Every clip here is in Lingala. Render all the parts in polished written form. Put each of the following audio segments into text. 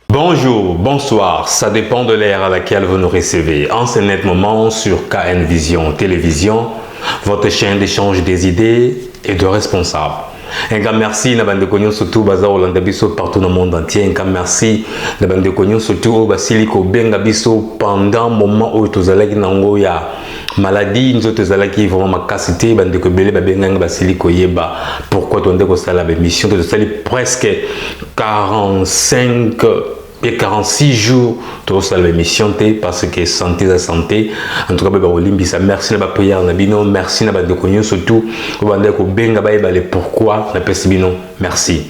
Bonjour, bonsoir, ça dépend de l'ère à laquelle vous nous recevez. En ce net moment sur KN Vision Télévision, votre chaîne d'échange des idées et de responsables. Un grand merci na bande konyo surtout baza Hollande biso partout dans le monde entier. Un grand merci na bande konyo surtout au basiliko benga biso pendant moment où tozalaki nango ya maladie nous tozalaki vraiment makasité bande ko belé babenga basiliko yeba pourquoi tonde ko sala ba mission to sali presque 45 et 46 jours tout ça l'émission parce que santé la santé en tout cas balimbisa merci na ba prière na bino merci na bande konyo surtout bande ko benga baibale pourquoi na pesi bino merci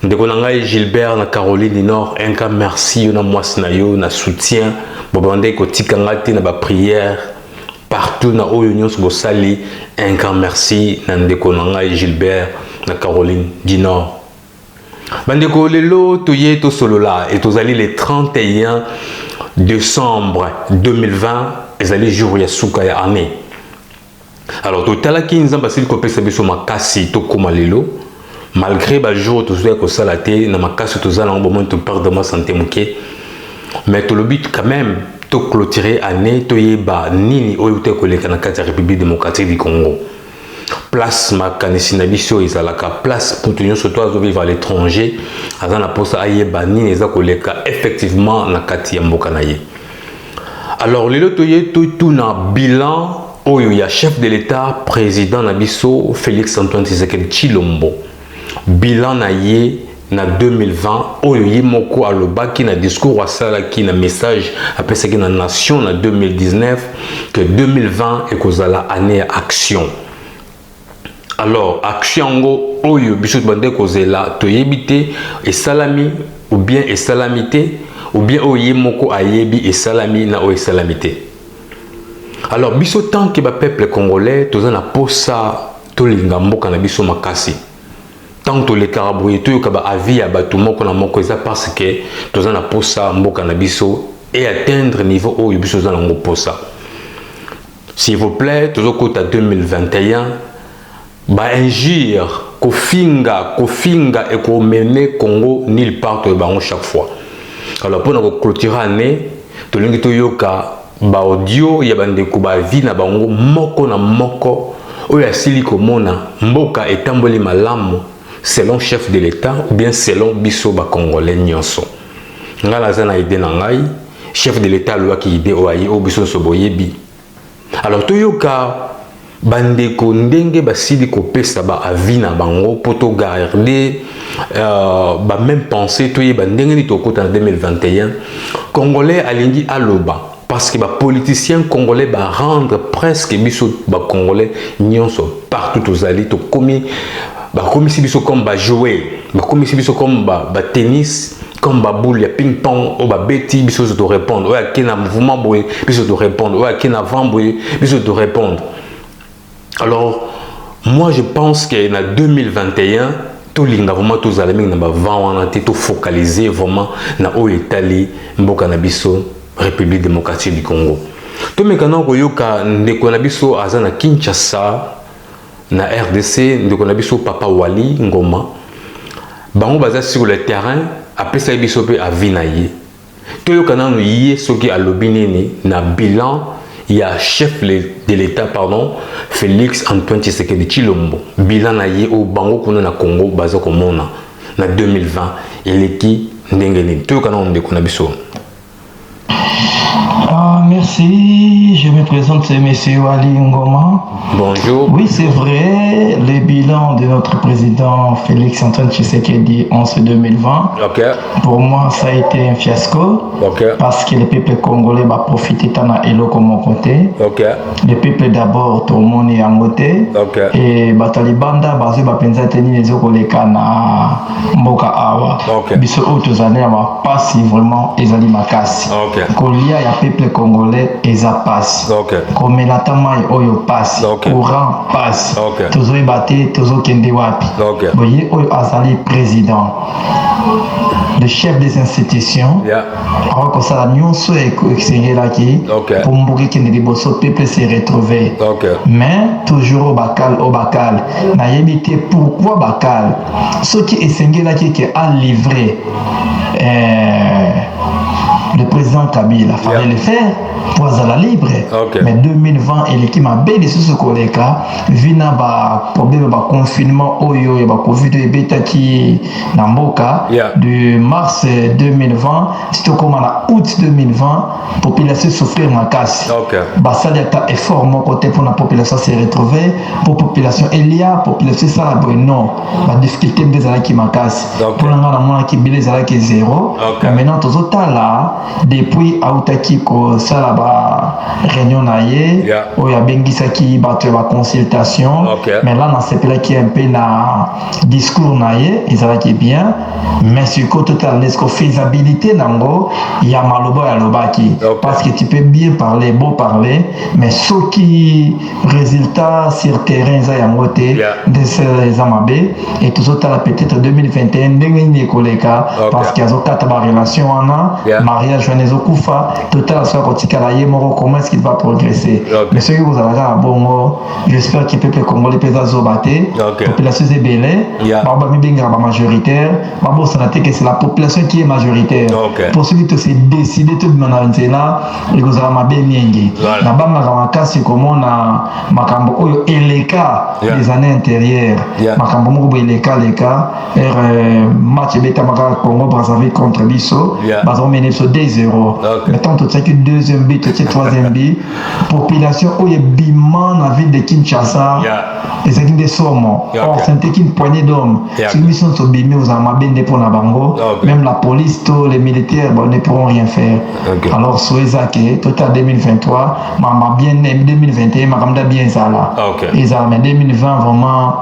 ndeko nanga Gilbert na Caroline du Nord un cas merci yo na mwasi na yo na soutien bande ko tikanga te na ba prière partout na oyo nyonso bosali un grand merci na ndeko nanga Gilbert na Caroline du Nord. Bandeko lelo toye to solola et tozali le 31 décembre 2020 ezali jour ya suka ya année. Alors totala ki nzamba sili kopesa biso makasi to koma lelo malgré ba jour tozoya ko sala te na makasi tozala en moment to perdre ma santé moké mais to le but quand même to clôturer année to yeba nini oyo te koleka na kati ya République démocratique du Congo. Place makanisi na biso ezalaka place pour tenir surtout à vivre à l'étranger azana posa ayeba nini eza koleka effectivement na kati ya mboka na ye. Alors lelo toye tout na bilan oyo ya chef de l'État président na biso Félix Antoine Tshisekedi Tshilombo bilan na ye na 2020 oyo ye moko alobaki na discours asalaki na message apesaki na nation na 2019 que 2020 ekozala année action. Alors, action oyo biso bande kozela toyebite et salami ou bien et salamité ou bien oye moko ayebi et salami na o salamité. Alors biso tant que ba peuple congolais tozana posa tolinga mboka na biso makasi. Tant to les caraboué to ka ba avi ya batu moko na moko eza parce que tozana posa mboka na biso et atteindre niveau oyo biso zana ngo posa. S'il vous plaît, tozokota 2021 ba injure kofinga et ko mener Congo nulle part to bango chaque fois. Alors pour nous clôturer année to lingi to yoka ba audio ya bande ko ba vie na bango moko na moko oyo asili ko mona mboka etamboli malamu selon chef de l'État ou bien selon biso ba congolais nyonso. Ngala zana ide na ngai chef de l'État loi ki ide o ayi o biso so boyebi. Alors to yoka bandeko ndenge basili kopesa ba avis na bango poto garder ba même pensée to yeba ndenge ni tokota en 2021 congolais alingi aloba parce que ba politiciens congolais ba rendre presque biso ba congolais nyonso partout tozali to komi ba komi si biso comme ba jouer ba komi si biso comme ba tennis comme ba boule ya ping pong o ba beti biso to répondre o ya kena mouvement boye biso to répondre o ya kena vent boye biso to répondre. Alors, moi je pense que en 2021, tout l'inga vraiment tous les amis n'ont pas tout focalisé vraiment na o Italie, mboka na biso, République démocratique du Congo. Tout mécanisme ko yoka ndeko na biso azana Kinshasa na RDC ndeko na biso Papa Wali Ngoma. Bango baza sur le terrain après ça biso pe avinaye. Tout yoka na no yé soki alobinini na bilan il y a chef de l'État, pardon, Félix Antoine Tshisekedi Tshilombo. Bilan na ye au bango kuna na Congo, baza komona na 2020. Il est qui ndengeni. Tout le monde de Konabiso. Merci, je me présente, c'est M. Wali Ngoma. Bonjour. Oui, c'est vrai, le bilan de notre président Félix Antoine Tshisekedi en ce 2020, pour moi, ça a été un fiasco, parce que le peuple congolais va profiter de l'eau comme mon côté. Le peuple d'abord, tout le monde est en côté. Et les talibanda, bazo ba penza teni les okoleka na mboka awa. Biso autres années, pas si vraiment ezali makasi. Kolia ya peuple congolais congolais eza passe komelata mai oyo passe courant passe tozoyeba te tozokende wapi boye oyo azali président le chef des institutions akosala nyonso esengelaki pour mboka ekende liboso peuple se retrouver mais toujours au bakal nayebi te pourquoi bakal soki esengelaki ke alivrer le président Kabila fallait le faire pour azala libre mais 2020 eleki mabe lisusu koleka vina ba problème ba confinement oyo ba covid ebetaki na mboka de mars 2020 tokoma na août 2020 population souffrir makasi basali ata effort moko te pour la population se retrouver pour population elia population sala boy non ba difficulté bezalaki makasi pour nga na mona ki bile ezalaki zéro mais maintenant tozotala depuis autaki ko sala ba réunion na ye oyo abengisaki bato ya consultation mais là na sepelaki un peu na discours na ye ezalaki bien mais sur côté total est-ce que faisabilité nango ya maloba ya lobaki parce que tu peux bien parler beau parler mais ce qui résultat sur terrain za yango te de ces amabe et tout ça peut-être 2021 ndenge ni koleka parce qu'il y a zokata ba relation wana mariage wana ezokufa total soit kotikala ye moko comment est-ce qu'il va progresser mais ce que vous avez à bongo j'espère que peuple congolais pesa zobate population zebele ba mibenga ba majoritaire ba bosana te que c'est la population qui est majoritaire pour ceux qui se décider tout mananzela et vous avez mabe mingi na banga makasi komona makambo oyo eleka des années antérieures makambo moko eleka match beta maka Congo Brazzaville contre biso bazo mener sur 2-0 mettons tout ça que deuxième but tout troisième but population oyo bima na ville de Kinshasa et c'est des sommes or c'était qu'une poignée d'hommes ceux qui sont bimés aux amabende pour na bango même la police tous les militaires ne pourront rien faire alors soezake total 2023 mama bien 2021 makamda bien zala et ça mais 2020 vraiment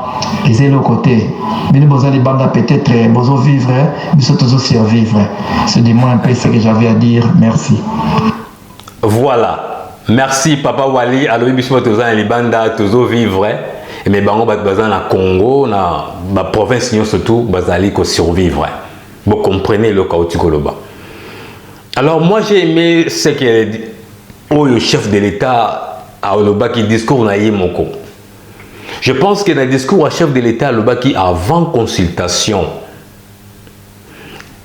ils le côté mais nous allons banda peut-être bozo vivre mais surtout survivre c'est du moins un peu ce que j'avais à dire merci. Voilà, merci Papa Wali alobi biso tozana libanda tozo vivre mais bango bat bazana na Congo na ba province nyo surtout bazali ko survivre. Vous comprenez le chaotique koloba. Alors moi j'ai aimé ce que le chef de l'État a oloba qui discours na yemoko. Je pense que dans le discours à chef de l'État oloba qui avant consultation.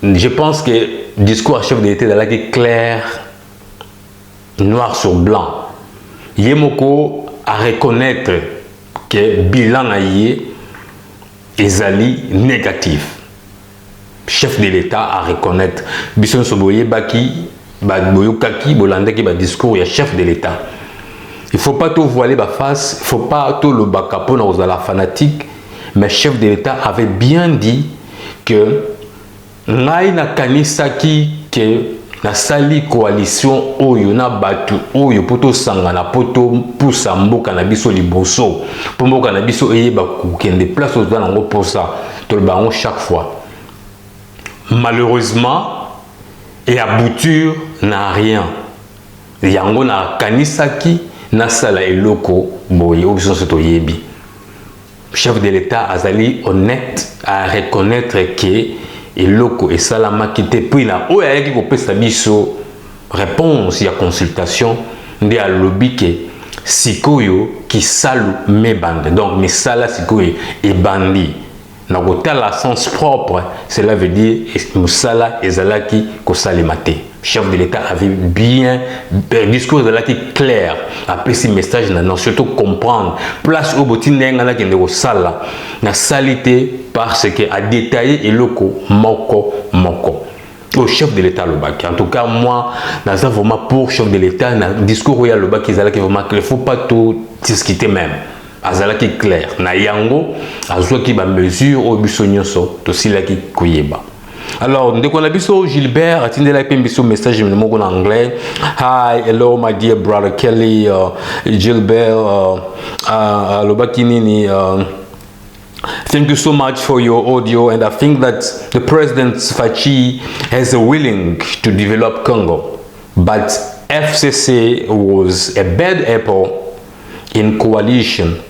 Je pense que le discours à chef de l'État est clair, noir sur blanc. Yemoko à reconnaître que bilan naïe ezali négatif. Chef de l'État à reconnaître Bisson Soboye Baki Boyokaki Bolandaki ba discours ya chef de l'État. Il faut pas tout voiler ba face, il faut pas tout le bakapo na la fanatique, mais chef de l'État avait bien dit que ngai na kanisaki que na sali coalition oyo na batu oyo poto sangana poto pousa mboka na biso liboso po mboka na biso eyeba kokende place aux nango pour ça to le bango chaque fois. Malheureusement et aboutir n'a rien. Yango na kanisaki na sala eloko boye obiso soto yebi. Chef de l'État azali honnête à reconnaître que eloko et salama kité puis na oya yaki ko pesa biso réponse ya consultation ndi a lobby ke sikoyo ki salu me bande donc mais sala sikoyo e bandi na kotala sens propre cela veut dire musala ezalaki ko salimate. Chef de l'État avait bien discours ezalaki clair après ce message na surtout comprendre place au botinga ngana kende ko sala na salité parce que a détaillé eloko moko au chef de l'État lobaki. En tout cas moi naza vraiment pour chef de l'État na discours ya lobaki ezalaki vraiment il faut pas tout discuter même azalaki clair na yango azwaki ba mesure au biso nyonso to silaki koyeba. Alors, ndeko na biso Gilbert atindela pe biso message moko en anglais. Hi, hello my dear brother Kelly, Gilbert lobaki nini thank you so much for your audio, and I think that the President Fachi has a willing to develop Congo, but FCC was a bad apple in coalition,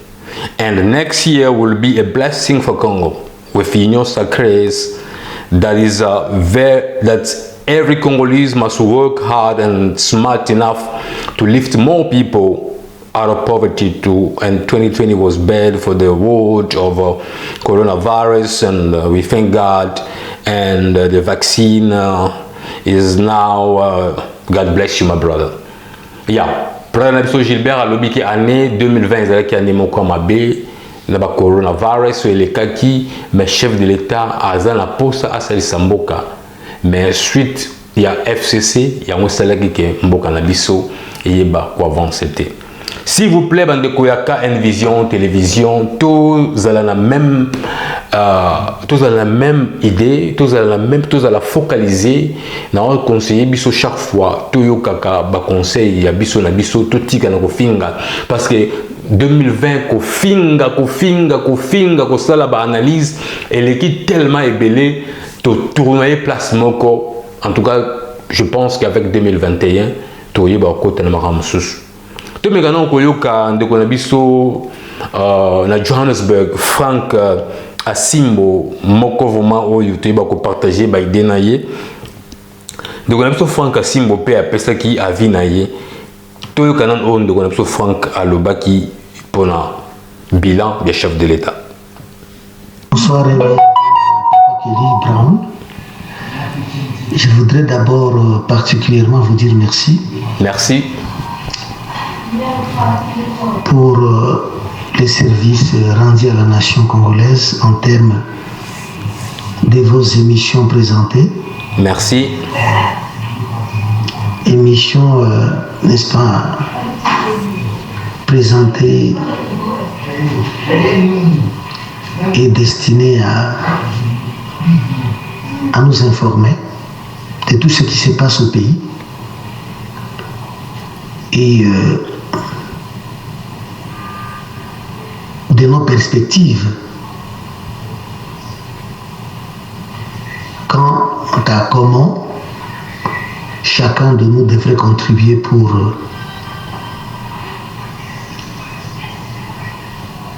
and next year will be a blessing for Congo with Union Sacrés. That every Congolese must work hard and smart enough to lift more people out of poverty too. And 2020 was bad for the world of coronavirus, and we thank God, and the vaccine is now God bless you, my brother. Yeah, brother Nabiso Gilbert a lobby qui année 2020 c'est qui année mon comme abbé na ba coronavirus et les kaki mais chef de l'état azan la poste à Salisamboka. Mais suite il y a FCC, il y a un salaire qui est mboka na biso et ba quoi avant c'était. S'il vous plaît, bande koyaka Envision télévision, tous à la même idée, tous à la focaliser, na conseiller biso chaque fois, tout yo kaka ba conseil ya biso na biso tout tika na kofinga parce que 2020 kofinga ko sala ba analyse et l'équipe tellement ébélé to tourner place moko. En tout cas, je pense qu'avec 2021, to yeba ko tellement ramsus. Tout le monde koyoka ndeko na biso na Johannesburg Frank Asimbo moko vraiment oyo toyeba ko partager ba idée na ye ndeko na biso Frank Asimbo pe apesa ki avi na ye toyoka nan on ndeko na biso Frank alobaki pona bilan des chefs de l'État. Bonsoir Kelly Brown. Je voudrais d'abord particulièrement vous dire merci. Merci. Pour les services rendus à la nation congolaise en termes de vos émissions présentées. Merci. Émissions, n'est-ce pas, présentées et destinées à nous informer de tout ce qui se passe au pays. Et de nos perspectives quant à comment chacun de nous devrait contribuer pour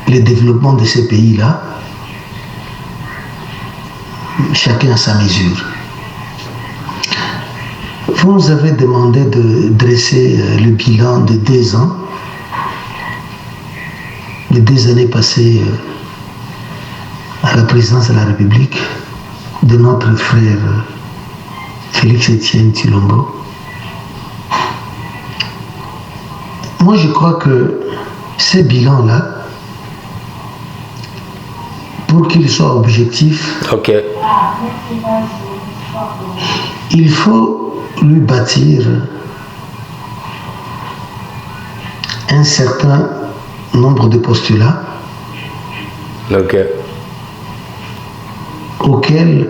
le développement de ces pays-là, chacun à sa mesure. Vous nous avez demandé de dresser le bilan de 2 ans, les 2 années passées à la présidence de la République de notre frère Félix Etienne Tshilombo. Moi, je crois que ces bilans-là, pour qu'ils soient objectifs, il faut lui bâtir un certain nombre de postulats auxquels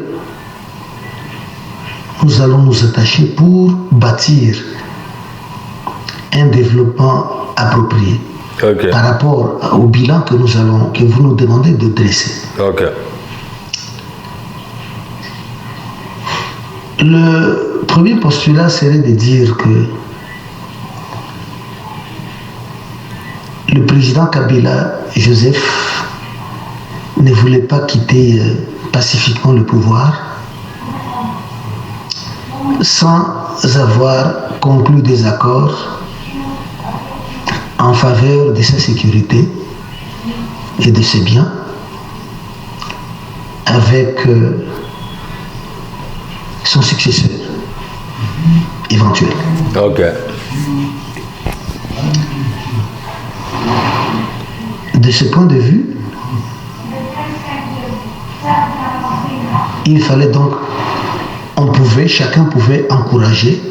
nous allons nous attacher pour bâtir un développement approprié par rapport au bilan que vous nous demandez de dresser. Le premier postulat serait de dire que le président Kabila Joseph ne voulait pas quitter pacifiquement le pouvoir sans avoir conclu des accords en faveur de sa sécurité et de ses biens avec son successeur éventuel. De ce point de vue, il fallait donc, chacun pouvait encourager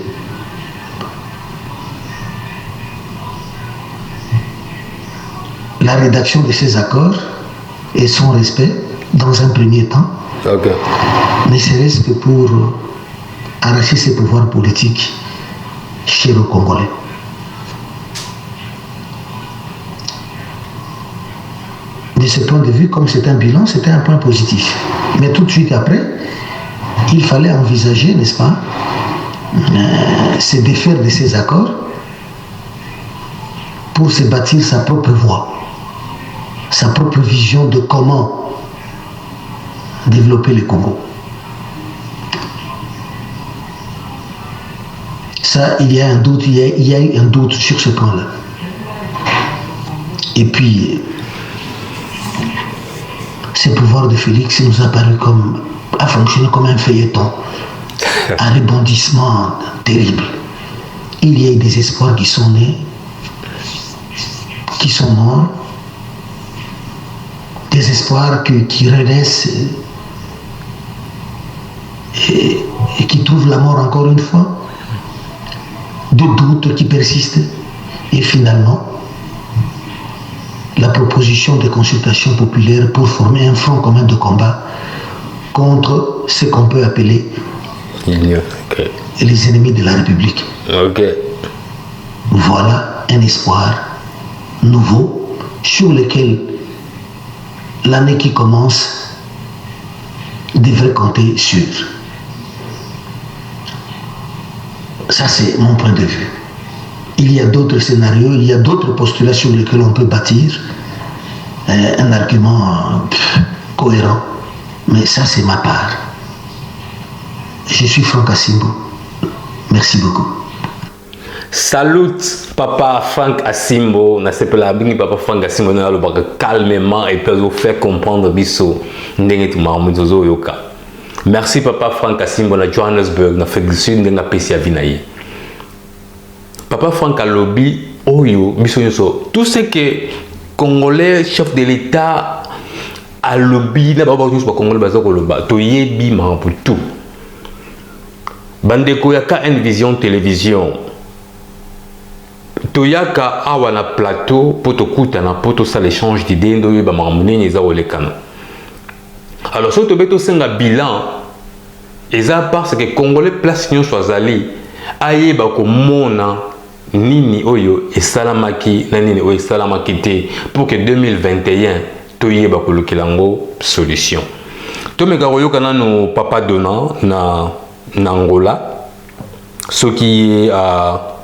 la rédaction de ces accords et son respect dans un premier temps, ne serait-ce que pour arracher ses pouvoirs politiques chez le Congolais. De ce point de vue, comme c'est un bilan, c'était un point positif. Mais tout de suite après, il fallait envisager, n'est-ce pas, se défaire de ces accords pour se bâtir sa propre voie, sa propre vision de comment développer le Congo. Ça, il y a un doute, il y a eu un doute sur ce point-là. Et puis, ce pouvoir de Félix nous a paru a fonctionné comme un feuilleton, un rebondissement terrible. Il y a eu des espoirs qui sont nés, qui sont morts, des espoirs qui renaissent et qui trouvent la mort encore une fois, des doutes qui persistent, et finalement, la proposition de consultation populaire pour former un front commun de combat contre ce qu'on peut appeler les ennemis de la République. Voilà un espoir nouveau sur lequel l'année qui commence devrait compter sur. Ça, c'est mon point de vue. Il y a d'autres scénarios, il y a d'autres postulats sur lesquels on peut bâtir un argument cohérent. Mais ça, c'est ma part. Je suis Franck Assimbo. Merci beaucoup. Salut, Papa Franck Assimbo. On a bien Papa Franck Assimbo. On a calmement et puis faire comprendre biso. Merci Papa Franck Assimbo na Johannesburg, na Afrique du Sud, na Pessia Vinaye. Papa Franck Alobi, Oyo, Bisonyoso, tout ce que Congolais, chef de l'État, Alobi, na Baba Tous, Congolais, Bazokoloba, Toyebi, ma pour tout. Bandeko yaka une vision télévision. Toyaka awa na plateau, poto kuta na poto ça l'échange d'idées, ndoyo ba mamune neza olekana. Alors, si tu as un bilan, et ça parce que les Congolais place nous soit allés, aïe bako mona nini oyo et salamaki nani oyo salamaki te pour que 2021 toye bako lokelango solution. To me garoyo kana no papa donnant na Angola, ce qui est à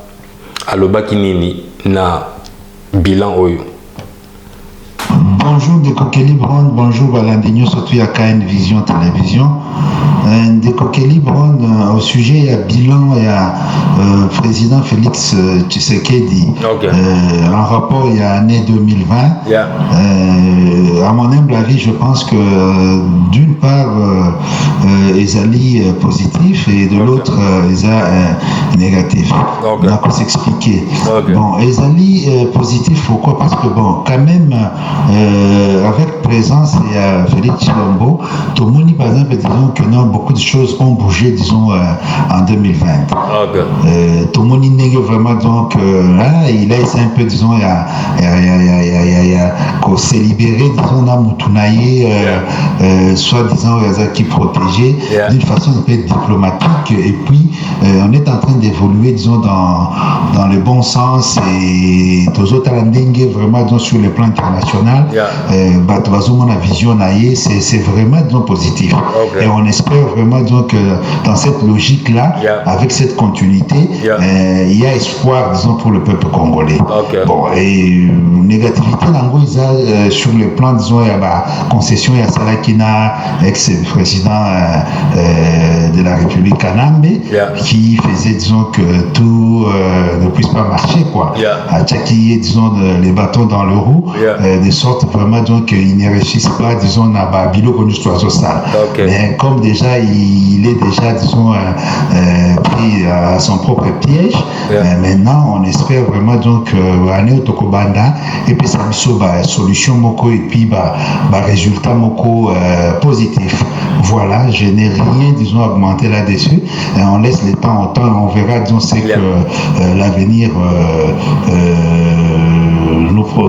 l'obaki nini na bilan oyo. Bonjour de Kokeli Brown, bonjour Balandinho, surtout il y a KN Vision Télévision. De Kokeli Brown, au sujet, il y a bilan, il y a président Félix Tshisekedi. En rapport, il y a année 2020. À mon humble avis, je pense que d'une part, Ezali positif et de l'autre, Eza négatif. On va s'expliquer. Bon, Ezali positif, pourquoi? Parce que bon, quand même, avec présence et Félix Chilombo, tout le monde, par exemple, disons que non, beaucoup de choses ont bougé, disons, en 2020. Tout le monde n'est vraiment, donc, là, il a essayé un peu, disons, qu'on s'est libéré, disons, dans Moutunaïe, soit, disons, qui protégeait d'une façon un peu diplomatique, et puis, on est en train d'évoluer, disons, dans le bon sens, et tous autres vraiment, disons, sur le plan international. La vision c'est vraiment disons, positif. Et on espère vraiment donc, dans cette logique-là, avec cette continuité, il y a espoir disons, pour le peuple congolais. Bon, et négativité, sur le plan, disons, il y a la concession, il y a Salakina, ex-président de la République Kanambe, qui faisait, disons, que tout ne puisse pas marcher, quoi. À Tchaki, disons, les bâtons dans le roue, de sorte vraiment donc qu'ils ne réussissent pas, disons, à Babilo connu oiseau sale. Mais comme déjà il est déjà, disons, pris à son propre piège, maintenant on espère vraiment donc aller au Tokobanda et puis ça me solution moko et puis résultat moko positif. Voilà, je n'ai rien, disons, augmenté là-dessus. On laisse le temps au temps, on verra, disons, c'est que l'avenir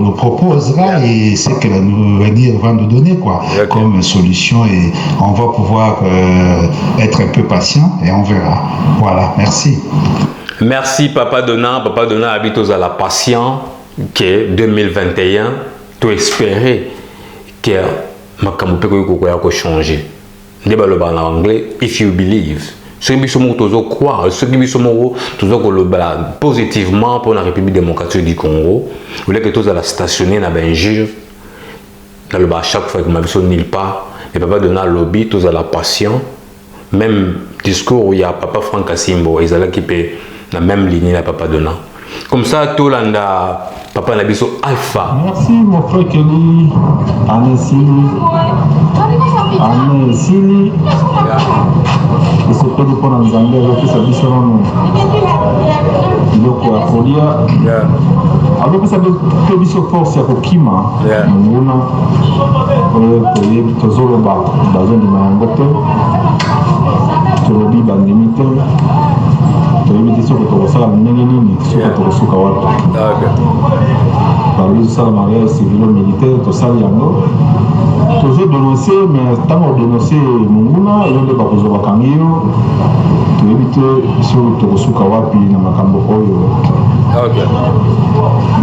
nous proposera et c'est que l'avenir va nous donner quoi comme solution et on va pouvoir être un peu patient et on verra. Voilà, merci. Merci Papa Donna habite aux à la patient que 2021 tu espérer que ma campagne peut changer. En anglais, if you believe ceux qui sont morts croire, ceux qui sont morts positivement pour la République démocratique du Congo, vous voulez que tous à la stationner dans un juge, à chaque fois que ma vie nulle part, mais papa donner lobby, tous à la patient, même discours où il y a papa Franck Asimbo, ils allaient qui peut la même ligne à papa donnant. Comme ça, tout l'anda papa Nabiso Alpha. Merci mon frère Kelly, Anne Sili. Et c'est pas pour nous amener avec sa mission non. Donc à Folia. Alors que ça veut que biso force à Kokima. Muna. Pour tozolo ba bazon de mangote. Tolobi bandimite. Tolobi sur que ça nini sur que suka wapi. Par le salaire mariage civil militaire tout ça yango. Toujours dénoncé, mais tant qu'on dénoncé Munguna, il y a des bases de Bakangio, tu évites sur le Tosuka Wapi, dans ma cambo oyo. Ok.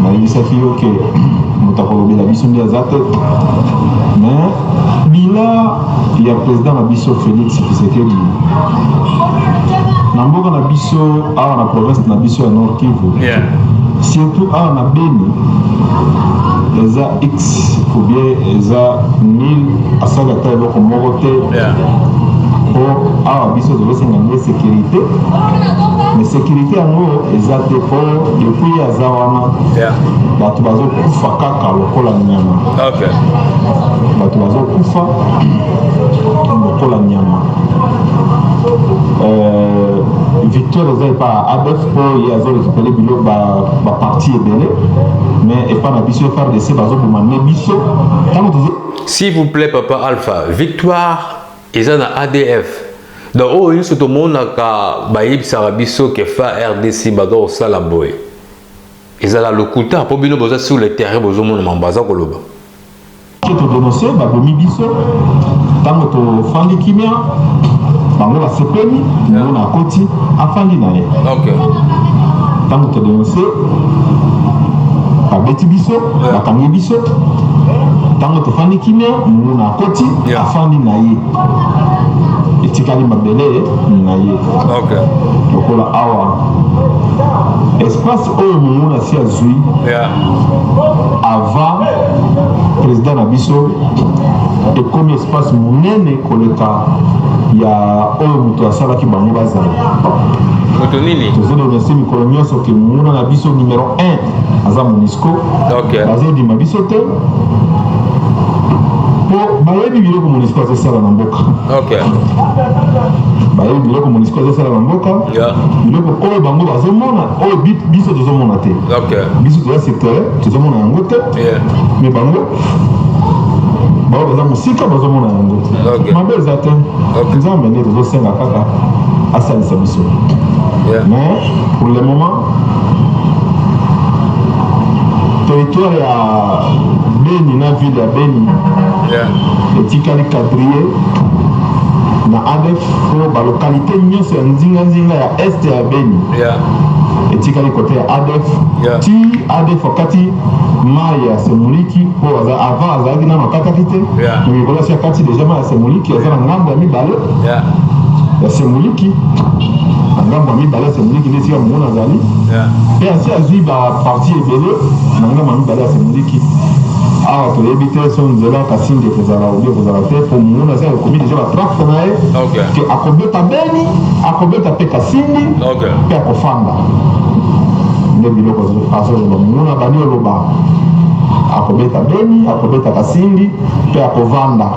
Mais il s'agit que Motakolobi la mission de Azate, mais Bila, il y a le président Nabiso Félix qui s'était dit. Namboka Nabiso, à la province Nabiso à Nord Kivu. Surtout à la Beni. Les a X ou bien les a 1000 à Sagata et beaucoup Moroté pour avoir besoin de la sécurité. Mais sécurité en haut, les a dépôt depuis Azawana. Batubazo Kufa Kaka, le Kola Nyama. Batubazo Kufa, le Kola Nyama. Victoire n'est pas ABF pour y avoir récupéré le parti est belé, mais et pas la biso faire de ces bases pour m'amener biso. S'il vous plaît, papa Alpha, victoire est un ADF. Donc, oh, il y a tout le monde qui a baïb sarabiso qui fait RDC bado au salaboy. Ils ont le coup tard pour bien nous sur le terrain besoin de m'embaser au loba. Qui te dénoncer, babomi biso, tant que tu fais kimia. Bango la sepeni, nous na koti, afandi na ye. Ok. Tant que tu dénonces, babeti biso, bakangi biso. Tant que tu fais kimia, nous na koti, afandi na ye. Et tikali mabele na ye. Ok. Donc là, awa. Espace où nous na si azui. Avant, président Nabiso, et comme espace monene koleka. Il y a un moto à Sala qui m'a mis à Zara. Je vais remercier mes coloniaux sur que mon abisso numéro 1 à Zamonisco. Basé du Mabisote. Pour Baye Bibiro comme Monisco à Sala Namboka. Baye Bibiro comme Monisco à Sala Namboka. Il est pour Oe Bango à Zomona. Oe Biso de Zomonate. Biso de la secteur, de Zomona Angote. Mais Bango. Bah, vous avez musique, vous avez mon angle. Ma belle zaten. Vous avez amené des océans à Kaka à Saint-Sabiso. Mais pour le moment, territoire à Beni, la ville à Beni, et Tikali quadrillé, na ADF, la localité, c'est un zinga à Est à Beni. Et Tikali côté ADF, ti ADF wakati Maya Semuliki pour avant Azagi na makata kite mais voilà c'est kati déjà Maya Semuliki azana ngamba mi balé ya Semuliki ngamba mi balé Semuliki nesi ya mona zali et ainsi azui ba parti ebele ngamba mi balé Semuliki ah to éviter son zela kasinde kozala ou bien kozala te pour mona ça commis déjà la traque nae que akobeta beni akobeta pe kasindi pe akofanda ne biloko azoloba muna bani oloba akobeta beni akobeta kasindi pe akovanda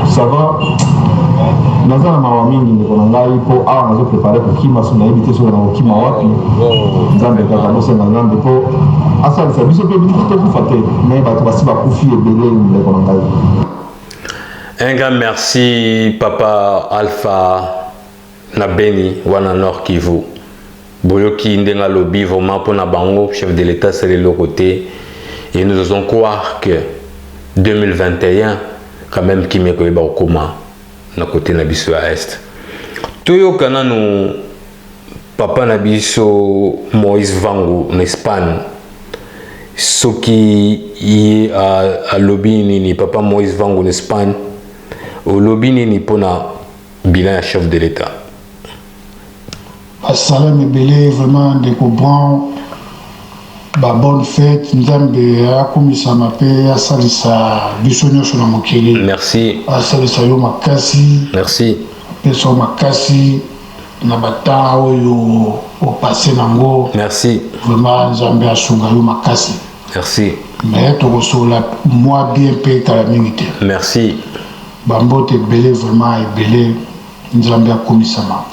ça va naza na mawa mingi ndeko na ngai mpo awa nazo prepare kokima so nayebi te soki na kokima wapi nzambe kaka bosenga nzambe mpo asalisa biso mpe tokufa te me bato basi bakufi ebele ndeko na ngai. Un grand merci papa Alpha na Beni wana Nord Kivu. Boyoki ndenga lobby vraiment pour na bango chef de l'état c'est le côté et nous osons croire que 2021 quand même qui me koyeba okoma na côté na biso à est. Toyo kana no papa na biso Moïse Vangu en Espagne. Soki yi a lobby ni papa Moïse Vangu en Espagne. Au lobby ni pona bilan à chef de l'État. Salam Ebele, vraiment de comprendre. Bonne fête, Nzambe akomisa mape asalisa biso nyonso na mokili. Merci. Asalisa yo makasi. Merci. Peso makasi na bata oyo au passé nango. Merci. Vraiment Nzambe asunga yo makasi. Merci. Mais tokosola moi bien pe kala mingi te. Merci. Bambote ebele vraiment ebele Nzambe akomisa ma.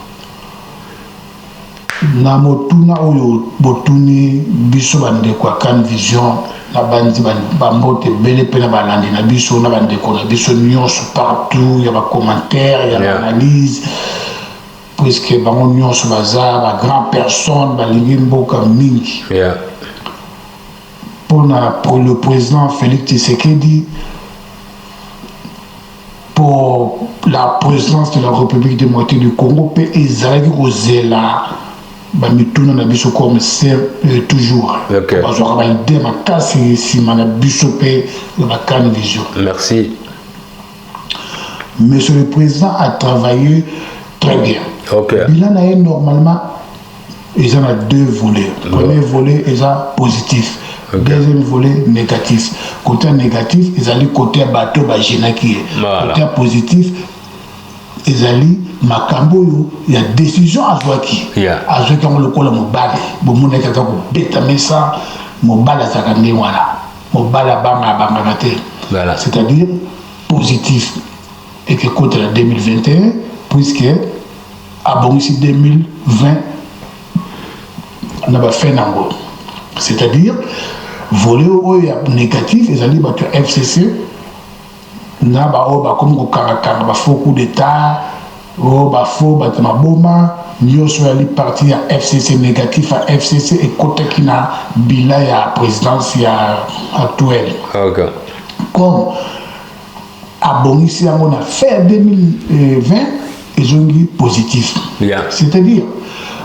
Na motuna oyo botuni biso bandeko Can Vision na bandi bambote bele pena balandi na biso na bandeko na biso nyonso partout ya ba commentaire ya ba analyse puisque bango nyonso baza ba grand personne balingi mboka mingi pour le président Félix Tshisekedi pour la présidence de la République démocratique du Congo pe ezalaki kozela bamituna na biso comme c'est toujours. Bazwaka ba idée makasi sima na biso pe la Can Vision. Merci. Monsieur le Président a travaillé très bien. Bilan est normalement ils ont deux volets. Premier volet est positif. Deuxième volet négatif. Côté négatif, ils allaient côté bateau bajina qui est. Côté positif, ils allaient makambo yo ya décision azwaki azwaki ngo lokola mobali bomuna kaka ko beta mesa mobala zakande wana mobala banga te c'est-à-dire positif et que contre la 2021 puisque abongisi 2020 na ba fait nango c'est-à-dire volet oyo négatif ezali ba FCC na ba o ba comme ko kanga ba faux coup d'état oh bafo batama boma nyonso ya li parti ya FCC négatif à FCC et côté qui na bila ya présidence ya actuelle. Comme abongisi yango na fin 2020 ezongi positif. C'est-à-dire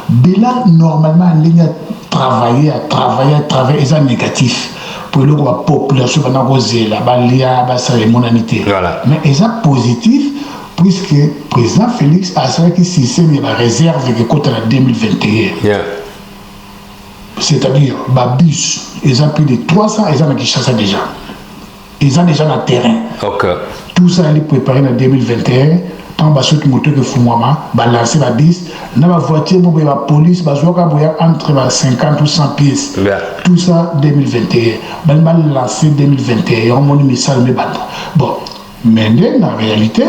bilan normalement en ligne travailler est négatif pour le la population va kozela balia ba cérémonité. Mais est positif puisque le président Félix a assuré que système la réserve de côté en 2021. C'est-à-dire, bus, ils ont plus de 300, ils ont Kinshasa déjà. Ils ont déjà dans le terrain. Tout ça, ils préparé en 2021. Tant que ceux moto que Fumama, lancer la bis, dans la voiture, la police, entre 50 ou 100 pièces. Tout ça 2021. Ils lancé 2021. On m'a mis ça le bon, maintenant, en réalité,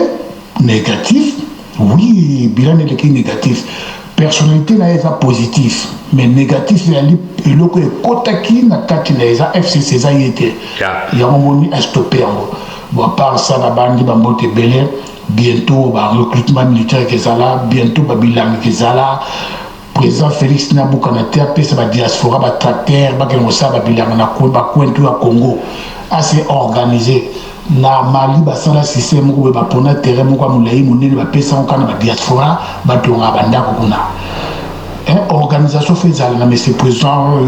négatif, oui, bilan est négatif. Personnalité n'est pas positif, mais négatif, il y a le côté na katina FCC ça y était. Il y a un moment stoppé en gros. Bon, à part ça, la bande bambote belé, bientôt le recrutement militaire qui est là, bientôt le bilan qui est là. Président Félix Nabukanate a fait sa diaspora, ba tracteur, ba kengosa ba bilan na ko ba kwentu à Congo. Assez organisé. Na Mali basala système ko ba pona terrain mo kwa mulai munene ba pesa on kana ba diaspora ba tonga banda ko kuna organisation faisale na monsieur président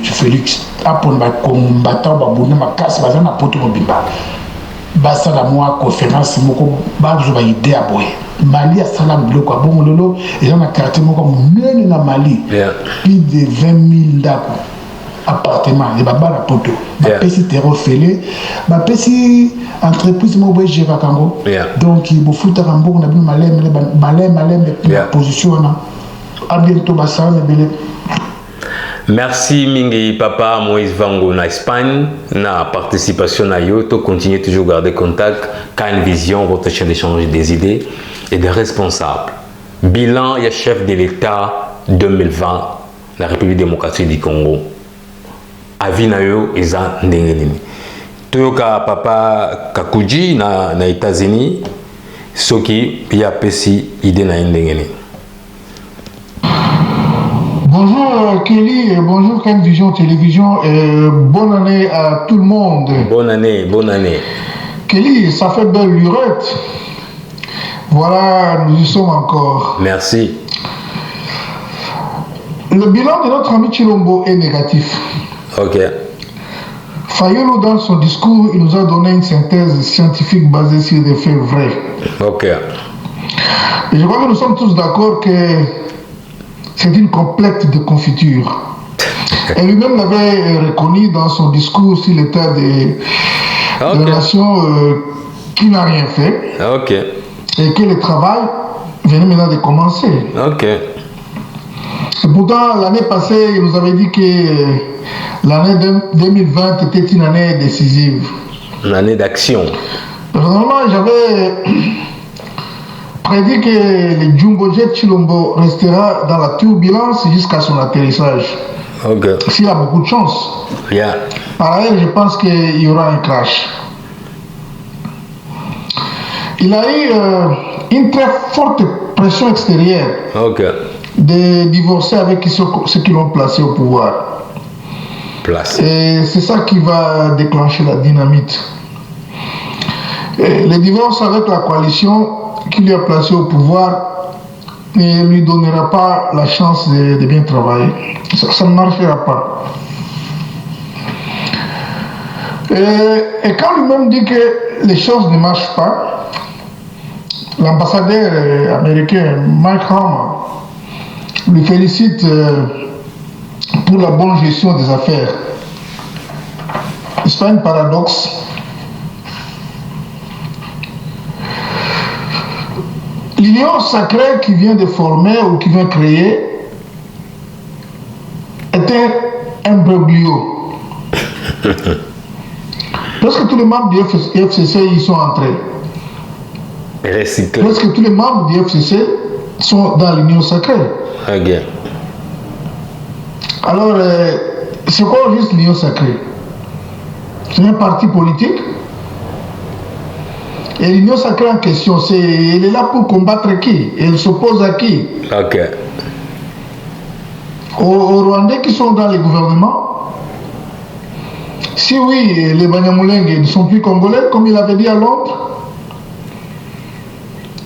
Félix apon ba combattant ba bonna makasi ba na poto mobimba basala moi conférence moko ba zo ba idée a boye Mali a sala biloko a bongo lolo et dans la quartier moko munene na Mali plus de 20 000 ndako appartement et baba la poto ba pesi terreau fêlé ba pesi entreprise mo boye jeva kango donc il faut foutre rambo na bien malem position na à bientôt basa na bele. Merci mingi papa Moïse Vango na Espagne na participation na Yoto continuez toujours garder contact Can Vision votre chaîne d'échange des idées et des responsables bilan ya chef de l'État 2020 la République démocratique du Congo avis na yo eza ndenge nini toyoka papa Kakuji na États-Unis soki ya pesi idée na ndenge nini. Bonjour Kelly, bonjour Can Vision Télévision et bonne année à tout le monde. Bonne année. Kelly, ça fait belle lurette. Voilà, nous y sommes encore. Merci. Le bilan de notre ami Chilombo est négatif. Ok. Fayolo, dans son discours, il nous a donné une synthèse scientifique basée sur des faits vrais. Ok. Et je crois que nous sommes tous d'accord que c'est une complète de confiture. Et lui-même l'avait reconnu dans son discours sur l'état de la nation qui n'a rien fait. Et que le travail venait maintenant de commencer. Et pourtant, l'année passée, il nous avait dit que l'année 2020 était une année décisive. Une année d'action. Personnellement, j'avais prédit que le Jumbo Jet Chilombo restera dans la turbulence jusqu'à son atterrissage. S'il a beaucoup de chance. Par ailleurs, je pense qu'il y aura un crash. Il a eu une très forte pression extérieure de divorcer avec ceux qui l'ont placé au pouvoir. Et c'est ça qui va déclencher la dynamite. Et le divorce avec la coalition qui lui a placé au pouvoir ne lui donnera pas la chance de bien travailler. Ça ne marchera pas. Et quand lui-même dit que les choses ne marchent pas, l'ambassadeur américain Mike Hammer lui félicite pour la bonne gestion des affaires. N'est-ce pas un paradoxe? L'union sacrée qui vient de former ou qui vient créer était un broglio. Presque tous les membres du FCC y sont entrés. Presque tous les membres du FCC sont dans l'union sacrée. Alors, c'est quoi juste l'union sacrée? C'est un parti politique. Et l'union sacrée en question, elle est là pour combattre qui? Elle s'oppose à qui? Aux Rwandais qui sont dans les gouvernements. Si oui, les Banyamulenge ne sont plus congolais, comme il avait dit à Londres.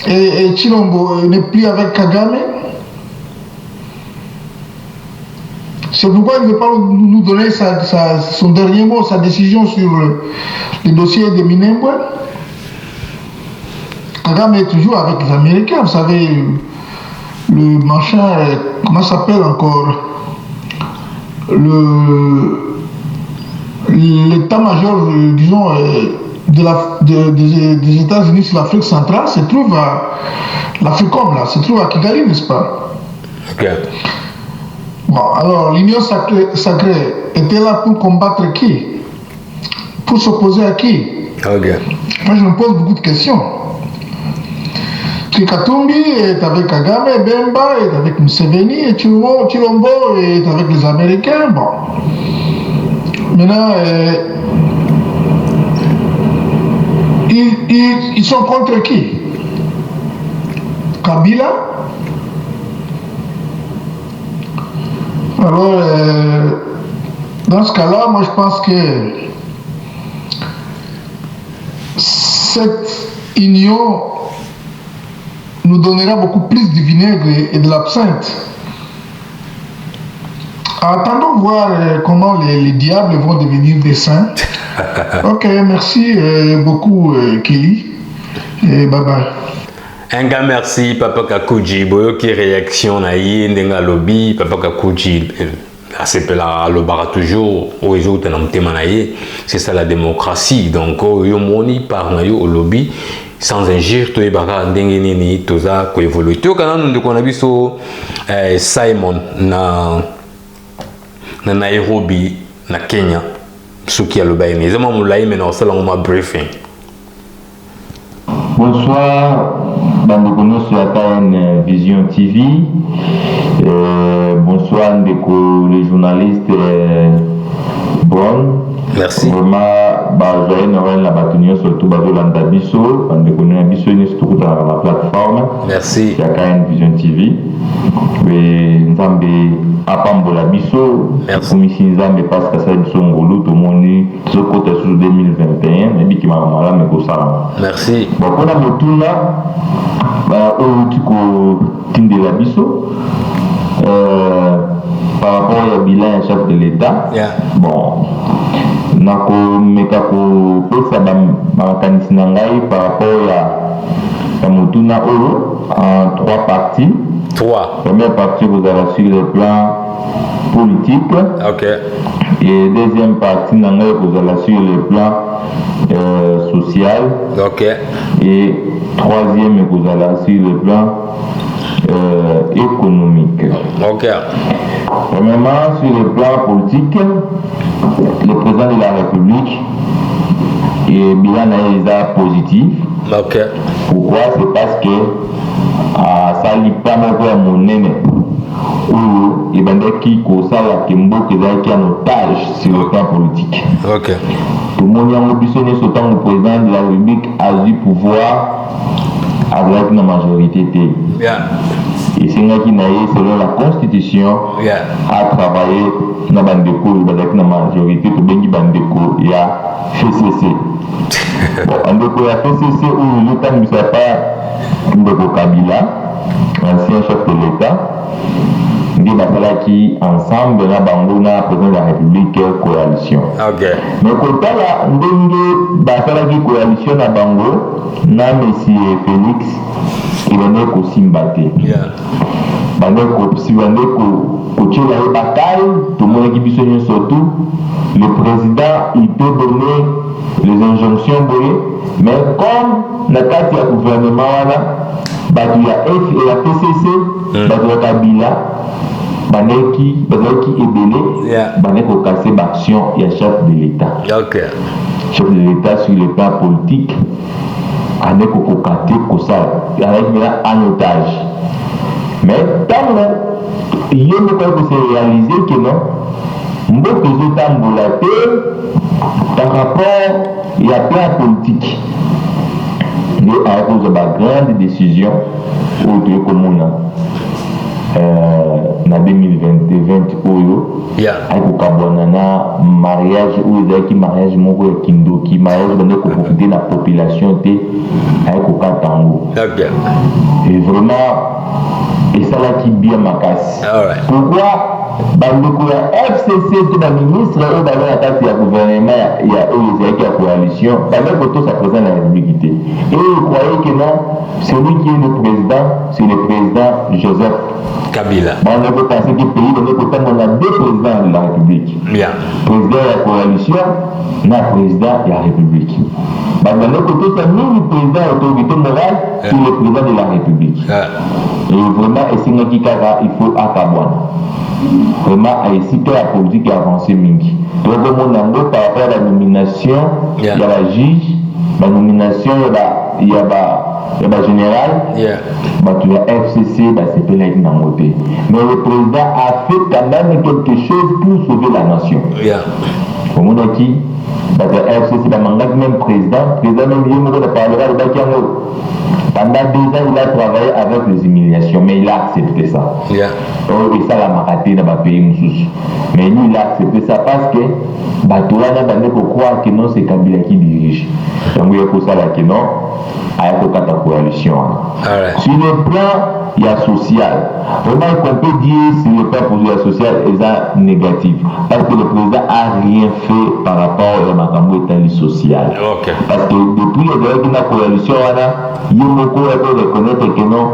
Et Chilombo n'est plus avec Kagame. C'est pourquoi il ne veut pas nous donner son dernier mot, sa décision sur le dossier de Minembwe. Kagame est toujours avec les Américains, vous savez, le machin, comment ça s'appelle encore? L'état-major, disons, des États-Unis sur l'Afrique centrale se trouve à l'Africom, là, se trouve à Kigali, n'est-ce pas? Bon, alors l'union sacrée était là pour combattre qui? Pour s'opposer à qui? Moi je me pose beaucoup de questions. Katumbi est avec Kagame, Bemba est avec Museveni, et Chilombo est avec les Américains. Bon. Maintenant, ils sont contre qui? Kabila? Alors, dans ce cas-là, moi je pense que cette union nous donnera beaucoup plus de vinaigre et de l'absinthe. Attendons voir comment les diables vont devenir des saints. Ok, merci beaucoup Kelly. Et bye bye. Un grand merci, Papa Kakuji. Boyo qui réaction na yi ndenga lobby, Papa Kakuji. Asepela lobara toujours au réseau de l'amtémanaye. C'est ça la démocratie. Donc, yo moni par na yo au lobby. Sans injure, to ebaka ndenge nini toza ko évoluer. To kana ndo kona biso Simon na Nairobi na Kenya. Soki aloba ene. Zama mulai mena osala ngoma briefing. Bonsoir, Bandekono sur la TN Vision TV. Bonsoir, Ndeko, les journalistes. Bon. Merci. Vraiment, joyeux Noël, la bâtonnière, surtout Badolanda Bisso, Bandekono Bisso, surtout dans la plateforme. Merci. Sur la TN Vision TV. Et Nzambe Apambola Bisso. Merci. Commission Nzambe parce que ça Bisso Ngolo, tout le monde, ce côté sur 2021, et puis qui m'a malade, mais pour ça. Merci. Bon, on a mon tour là, au team de la Bisso, par rapport au bilan chef de l'État. Bon, nako mekako pesa ba makanisi nangai par rapport Mutuna Olo en 3 parties. 3. Première partie, vous allez sur le plan politique. Ok. Et deuxième partie, vous allez sur le plan social. Ok. Et troisième, vous allez sur le plan économique. Ok. Premièrement, sur le plan politique, le président de la République est bilan positif. Ok. Pourquoi? C'est parce que ça n'est pas mon nez. Ou il y a qui ça qui est en otage sur le plan politique. Ok. Tout le monde a ambitionné ce temps le président de la République a du pouvoir avec une majorité. Et c'est qui selon la Constitution a travaillé dans la avec une majorité pour bien bandeko il y a FCC. En il y a FCC où le temps ne sait pas Ndeko Kabila, ancien chef de l'État. Qui ensemble na bango na président de la République coalition. Okay. Mais quand là ndenge basala qui coalition na bango na monsieur Félix il venait ko simbate. Bande ko si bande ko tchela e bataille tout le monde qui biso surtout le président il peut donner les injonctions mais comme na kati ya gouvernement wana batu ya F et la PCC batu ya Kabila Baneki Ebele, Baneko casser l'action, il y a chef de l'État. Okay. Chef de l'État sur le plan politique, Baneko Kokate Kosa, avec un otage. Mais tant que il y a se réaliser que non, beaucoup de temps par rapport il y a plein de politique. Nous avons une grande décision au Dieu commun. Na 2020 oyo aiko kabwana na mariage ou ezaki mariage moko ya kindoki mariage bande ko profiter la population te aiko katango et vraiment et ça là qui bien makasi pourquoi bandeko ya FCC to ba ministre ou ba na kati ya gouvernement ya oyo ezaki ya coalition bandeko to sa président de la République et ils croyaient que non celui qui est le président c'est le président Joseph Kabila. On a pensé que le pays on a 2 présidents de la République. Bien. Président de la coalition, na président de la République. Dans le côté, c'est nous le président de l'autorité morale, c'est le président de la République. Et vraiment, il faut akabwana. Vraiment, ici, la politique a avancé mingi. Donc, on a par rapport à la nomination, il y a la juge, la nomination, il y a le général, tu as FCC, c'est pas là dans le mais le président a fait quand même quelque chose pour sauver la nation. Au monde qui, FCC, même président même il me parlera de Bakiango. Pendant 2 ans, il a travaillé avec les humiliations, mais il a accepté ça. Et ça, la maraté dans le pays. Mais lui, il a accepté ça parce que Batouana n'a pas croire que non, c'est Kabila qui dirige. Donc, il y a pour ça que non, il y a une coalition. Sur le plan, il y a social. Vraiment, on peut dire sur le plan social, il y a négatif. Parce que le président n'a rien fait par rapport à la social. Parce que depuis la coalition, il y a reconnaître que non,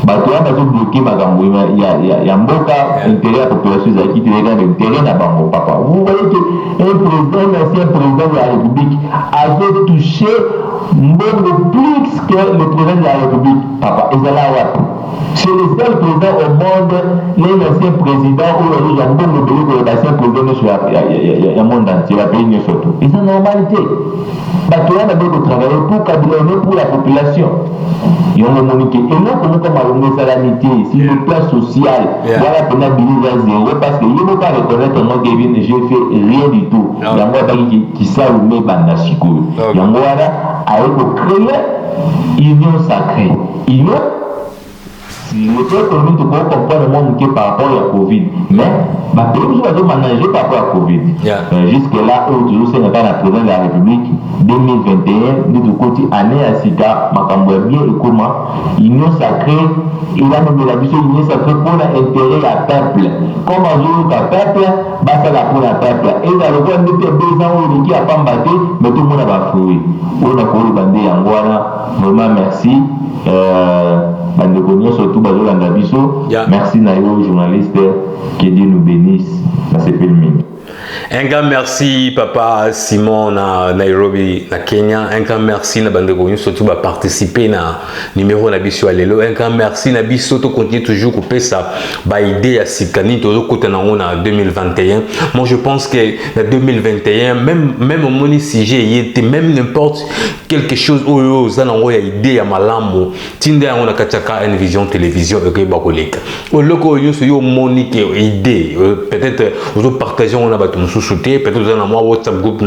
Batouana a bloqué il y a mboka intérêt à la population qui est l'intérêt à Bango Papa. Vous voyez qu'un président, l'ancien président de la République, avait touché beaucoup plus que le président de la République. Papa, c'est le seul président au monde, l'ancien président où il y a beaucoup de l'ancien président sur le monde entier, la pays surtout. Et c'est une normalité. Batouana a beaucoup travaillé pour Kabila, pour la population. Ils ont communiqué. Et nous, comment on a salamité sur le plan social, voilà qu'on a billet à zéro parce qu'il ne faut pas reconnaître moi Kevin, j'ai fait rien du tout. Il y a moi qui s'allume Bandachiko. Il y a moi avec créer union sacrée. Union le fait que nous devons comprendre le monde qui par rapport à la Covid. Mais, ma pays, je vais manager par rapport à la Covid. Jusque-là, toujours, c'est la présidence de la République 2021, nous côté année à Sika, ma campagne bien et comment, union sacrée, il a nommé la mission union sacrée pour l'intérêt à peuple. Comme on dit au peuple, ça la pour la peuple. Et dans le coin de 2 ans, où il a pas battu, mais tout le monde a bafoué. On a collé bandé en Guana. vraiment merci. Surtout Bazolanda Biso. Merci Nayo, journaliste, que Dieu nous bénisse. Un grand merci papa Simon na Nairobi na Kenya. Un grand merci na bandeko surtout ba participer na numéro na biso alelo. Un grand merci na biso to continue toujours couper ça ba idée à sikani to côté na on en 2021. Moi je pense que en 2021 même au moni sujet il était même n'importe quelque chose où ça na ya idée ya malamu tinde on a kataka une vision télévision et ba koleka. Au loko yo moni que idée peut-être vous partager on a ba sous-souté peut-être vous avez moi WhatsApp groupe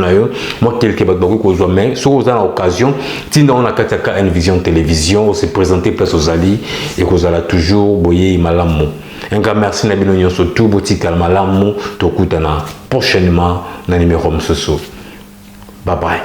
moi quelques battre que vous mais si vous avez l'occasion tinde on a kataka une vision télévision se présenter place aux alliés et que vous allez toujours boyer malamu. Un grand merci na bino nyonso tout boutique malamu to kutana prochainement na numéro msoso. Bye bye.